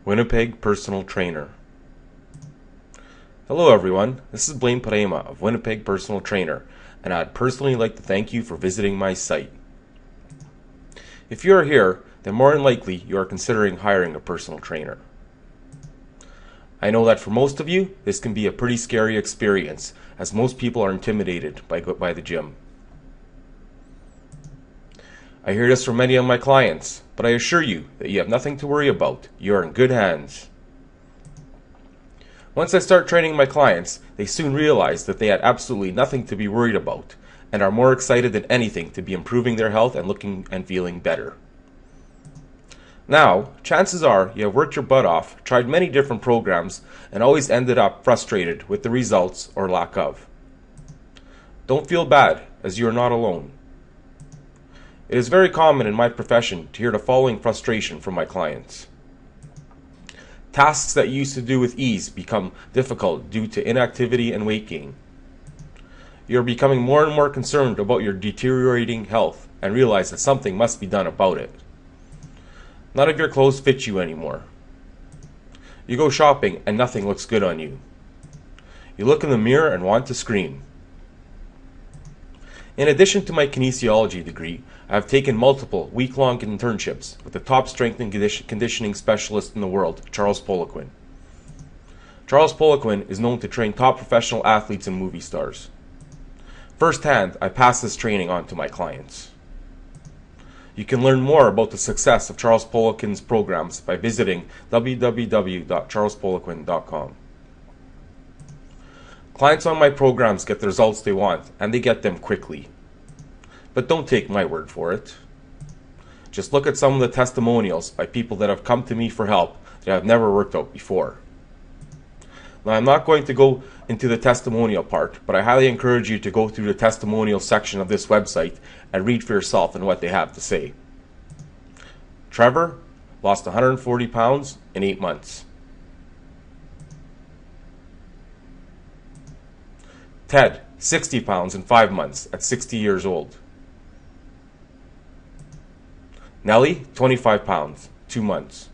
Winnipeg Personal Trainer. Hello everyone, this is Blaine Podaima of Winnipeg Personal Trainer, and I'd personally like to thank you for visiting my site. If you are here, then more than likely you are considering hiring a personal trainer. I know that for most of you, this can be a pretty scary experience, as most people are intimidated by the gym. I hear this from many of my clients, but I assure you that you have nothing to worry about. You are in good hands. Once I start training my clients, they soon realize that they had absolutely nothing to be worried about and are more excited than anything to be improving their health and looking and feeling better. Now, chances are you have worked your butt off, tried many different programs, and always ended up frustrated with the results or lack of. Don't feel bad, as you are not alone. It is very common in my profession to hear the following frustration from my clients. Tasks that you used to do with ease become difficult due to inactivity and weight gain. You are becoming more and more concerned about your deteriorating health and realize that something must be done about it. None of your clothes fit you anymore. You go shopping and nothing looks good on you. You look in the mirror and want to scream. In addition to my kinesiology degree, I have taken multiple week-long internships with the top strength and conditioning specialist in the world, Charles Poliquin. Charles Poliquin is known to train top professional athletes and movie stars. Firsthand, I pass this training on to my clients. You can learn more about the success of Charles Poliquin's programs by visiting www.charlespoliquin.com. Clients on my programs get the results they want, and they get them quickly. But don't take my word for it. Just look at some of the testimonials by people that have come to me for help that have never worked out before. Now, I'm not going to go into the testimonial part, but I highly encourage you to go through the testimonial section of this website and read for yourself and what they have to say. Trevor lost 140 pounds in 8 months. Ted, 60 pounds in 5 months at 60 years old. Nellie, 25 pounds, 2 months.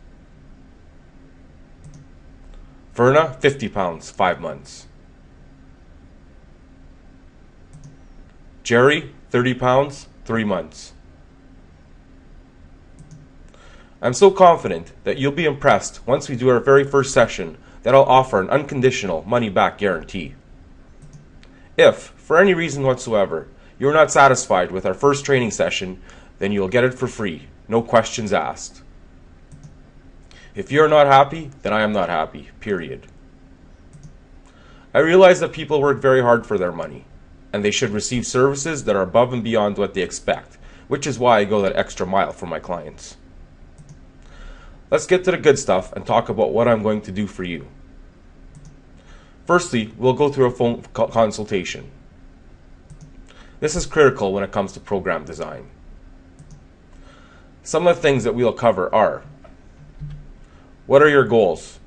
Verna, 50 pounds, 5 months. Jerry, 30 pounds, 3 months. I'm so confident that you'll be impressed once we do our very first session that I'll offer an unconditional money-back guarantee. If, for any reason whatsoever, you're not satisfied with our first training session, then you'll get it for free, no questions asked. If you're not happy, then I am not happy, period. I realize that people work very hard for their money, and they should receive services that are above and beyond what they expect, which is why I go that extra mile for my clients. Let's get to the good stuff and talk about what I'm going to do for you. Firstly, we'll go through a phone consultation. This is critical when it comes to program design. Some of the things that we'll cover are: what are your goals?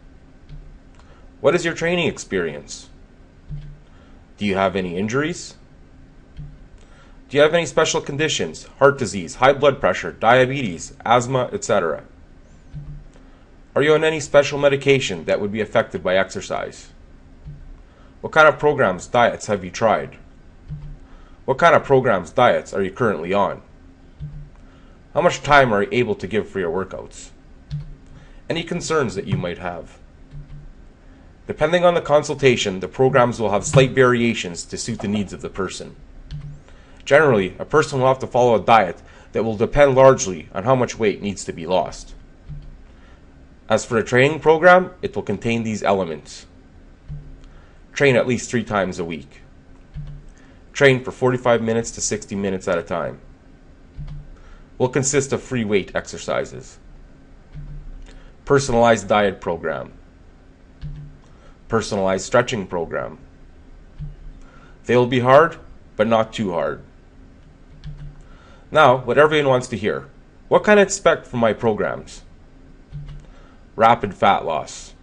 What is your training experience? Do you have any injuries? Do you have any special conditions, heart disease, high blood pressure, diabetes, asthma, etc.? Are you on any special medication that would be affected by exercise? What kind of programs, diets have you tried? What kind of programs, diets are you currently on? How much time are you able to give for your workouts? Any concerns that you might have? Depending on the consultation, the programs will have slight variations to suit the needs of the person. Generally, a person will have to follow a diet that will depend largely on how much weight needs to be lost. As for the training program, it will contain these elements. Train at least 3 times a week. Train for 45 minutes to 60 minutes at a time. Will consist of free weight exercises. Personalized diet program. Personalized stretching program. They will be hard, but not too hard. Now, what everyone wants to hear. What can I expect from my programs? Rapid fat loss.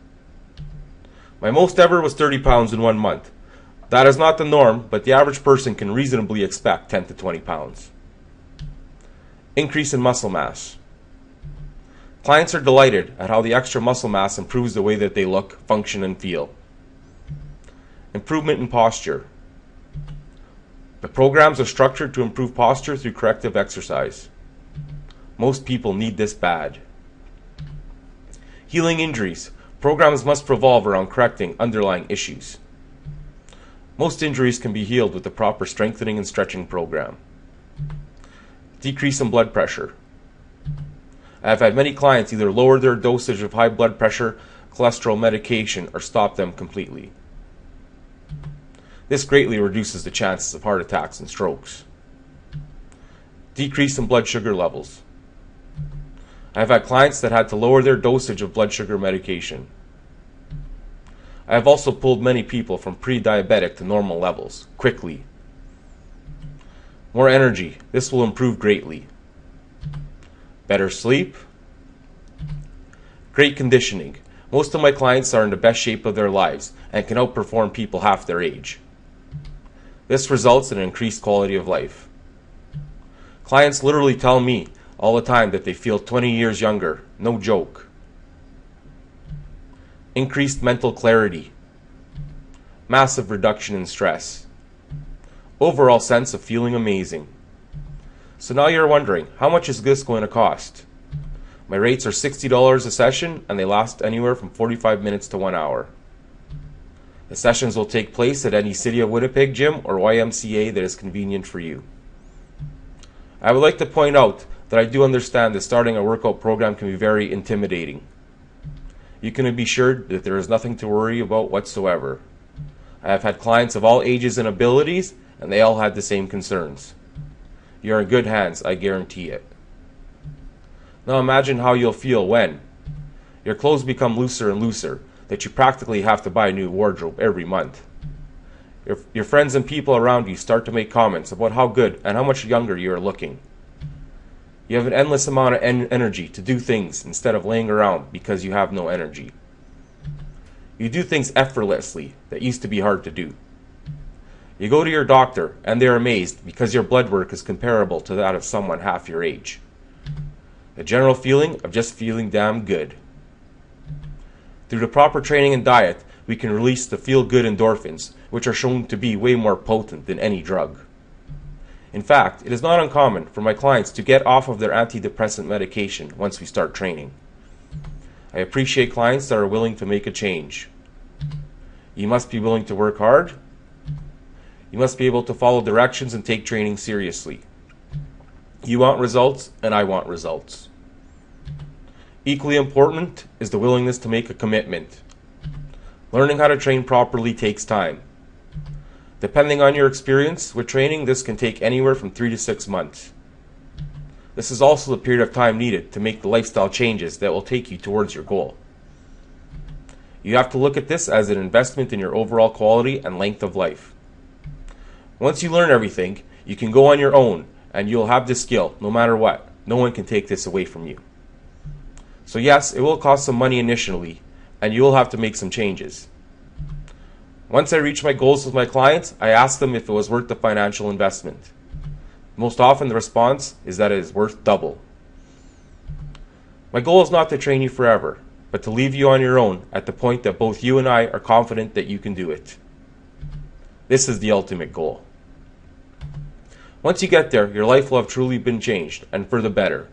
My most ever was 30 pounds in 1 month. That is not the norm, but the average person can reasonably expect 10 to 20 pounds. Increase in muscle mass. Clients are delighted at how the extra muscle mass improves the way that they look, function, and feel. Improvement in posture. The programs are structured to improve posture through corrective exercise. Most people need this bad. Healing injuries. Programs must revolve around correcting underlying issues. Most injuries can be healed with the proper strengthening and stretching program. Decrease in blood pressure. I have had many clients either lower their dosage of high blood pressure, cholesterol medication, or stop them completely. This greatly reduces the chances of heart attacks and strokes. Decrease in blood sugar levels. I have had clients that had to lower their dosage of blood sugar medication. I have also pulled many people from pre-diabetic to normal levels, quickly. More energy. This will improve greatly. Better sleep. Great conditioning. Most of my clients are in the best shape of their lives and can outperform people half their age. This results in an increased quality of life. Clients literally tell me all the time that they feel 20 years younger. No joke. Increased mental clarity. Massive reduction in stress. Overall sense of feeling amazing. So now you're wondering, how much is this going to cost? My rates are $60 a session, and they last anywhere from 45 minutes to 1 hour. The sessions will take place at any City of Winnipeg gym or YMCA that is convenient for you. I would like to point out that I do understand that starting a workout program can be very intimidating. You can be sure that there is nothing to worry about whatsoever. I have had clients of all ages and abilities, and they all had the same concerns. You're in good hands, I guarantee it. Now imagine how you'll feel when your clothes become looser and looser, that you practically have to buy a new wardrobe every month. Your friends and people around you start to make comments about how good and how much younger you are looking. You have an endless amount of energy to do things instead of laying around because you have no energy. You do things effortlessly that used to be hard to do. You go to your doctor and they're amazed because your blood work is comparable to that of someone half your age. The general feeling of just feeling damn good. Through the proper training and diet, we can release the feel-good endorphins, which are shown to be way more potent than any drug. In fact, it is not uncommon for my clients to get off of their antidepressant medication once we start training. I appreciate clients that are willing to make a change. You must be willing to work hard. You must be able to follow directions and take training seriously. You want results, and I want results. Equally important is the willingness to make a commitment. Learning how to train properly takes time. Depending on your experience with training, this can take anywhere from 3 to 6 months. This is also the period of time needed to make the lifestyle changes that will take you towards your goal. You have to look at this as an investment in your overall quality and length of life. Once you learn everything, you can go on your own and you'll have this skill no matter what. No one can take this away from you. So yes, it will cost some money initially and you will have to make some changes. Once I reach my goals with my clients, I ask them if it was worth the financial investment. Most often the response is that it is worth double. My goal is not to train you forever, but to leave you on your own at the point that both you and I are confident that you can do it. This is the ultimate goal. Once you get there, your life will have truly been changed, and for the better.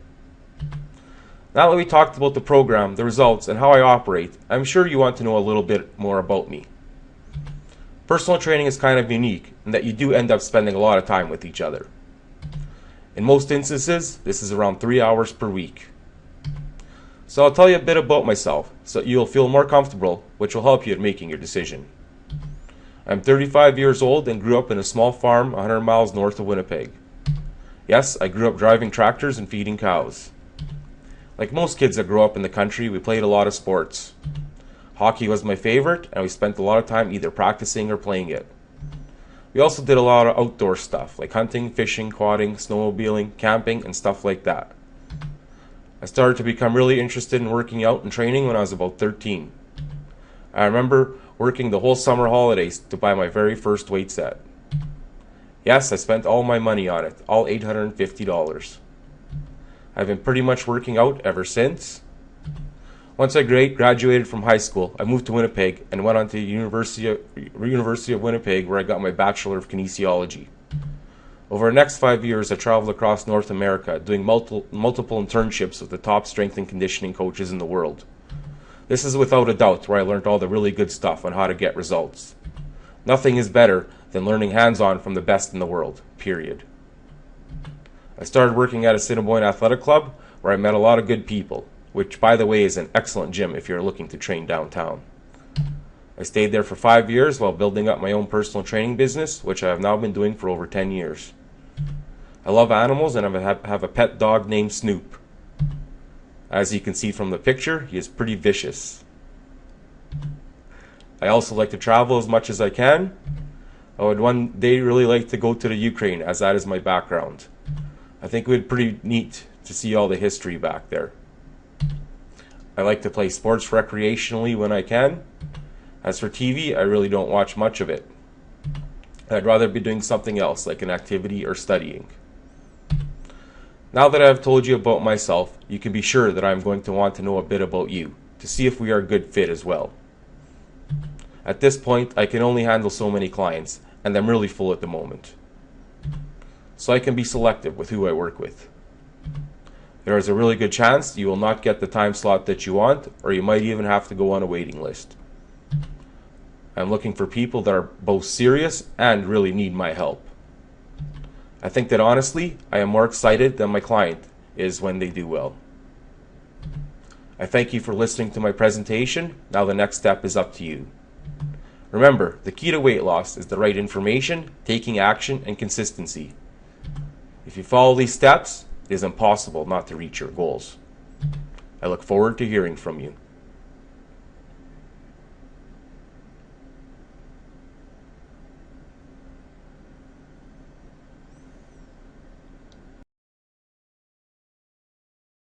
Now that we talked about the program, the results, and how I operate, I'm sure you want to know a little bit more about me. Personal training is kind of unique in that you do end up spending a lot of time with each other. In most instances, this is around 3 hours per week. So I'll tell you a bit about myself so that you'll feel more comfortable, which will help you in making your decision. I'm 35 years old and grew up in a small farm 100 miles north of Winnipeg. Yes, I grew up driving tractors and feeding cows. Like most kids that grow up in the country, we played a lot of sports. Hockey was my favorite, and we spent a lot of time either practicing or playing it. We also did a lot of outdoor stuff, like hunting, fishing, quadding, snowmobiling, camping, and stuff like that. I started to become really interested in working out and training when I was about 13. I remember working the whole summer holidays to buy my very first weight set. Yes, I spent all my money on it, all $850. I've been pretty much working out ever since, Once I graduated from high school, I moved to Winnipeg and went on to University of Winnipeg, where I got my Bachelor of Kinesiology. Over the next 5 years, I traveled across North America doing multiple internships with the top strength and conditioning coaches in the world. This is without a doubt where I learned all the really good stuff on how to get results. Nothing is better than learning hands-on from the best in the world, period. I started working at Assiniboine Athletic Club, where I met a lot of good people, which, by the way, is an excellent gym if you're looking to train downtown. I stayed there for 5 years while building up my own personal training business, which I have now been doing for over 10 years. I love animals and I have a pet dog named Snoop. As you can see from the picture, he is pretty vicious. I also like to travel as much as I can. I would one day really like to go to the Ukraine, as that is my background. I think it would be pretty neat to see all the history back there. I like to play sports recreationally when I can. As for TV, I really don't watch much of it. I'd rather be doing something else, like an activity or studying. Now that I have told you about myself, you can be sure that I am going to want to know a bit about you, to see if we are a good fit as well. At this point, I can only handle so many clients, and I'm really full at the moment. So I can be selective with who I work with. There is a really good chance you will not get the time slot that you want, or you might even have to go on a waiting list. I'm looking for people that are both serious and really need my help. I think that honestly, I am more excited than my client is when they do well. I thank you for listening to my presentation. Now the next step is up to you. Remember, the key to weight loss is the right information, taking action, and consistency. If you follow these steps, it is impossible not to reach your goals. I look forward to hearing from you.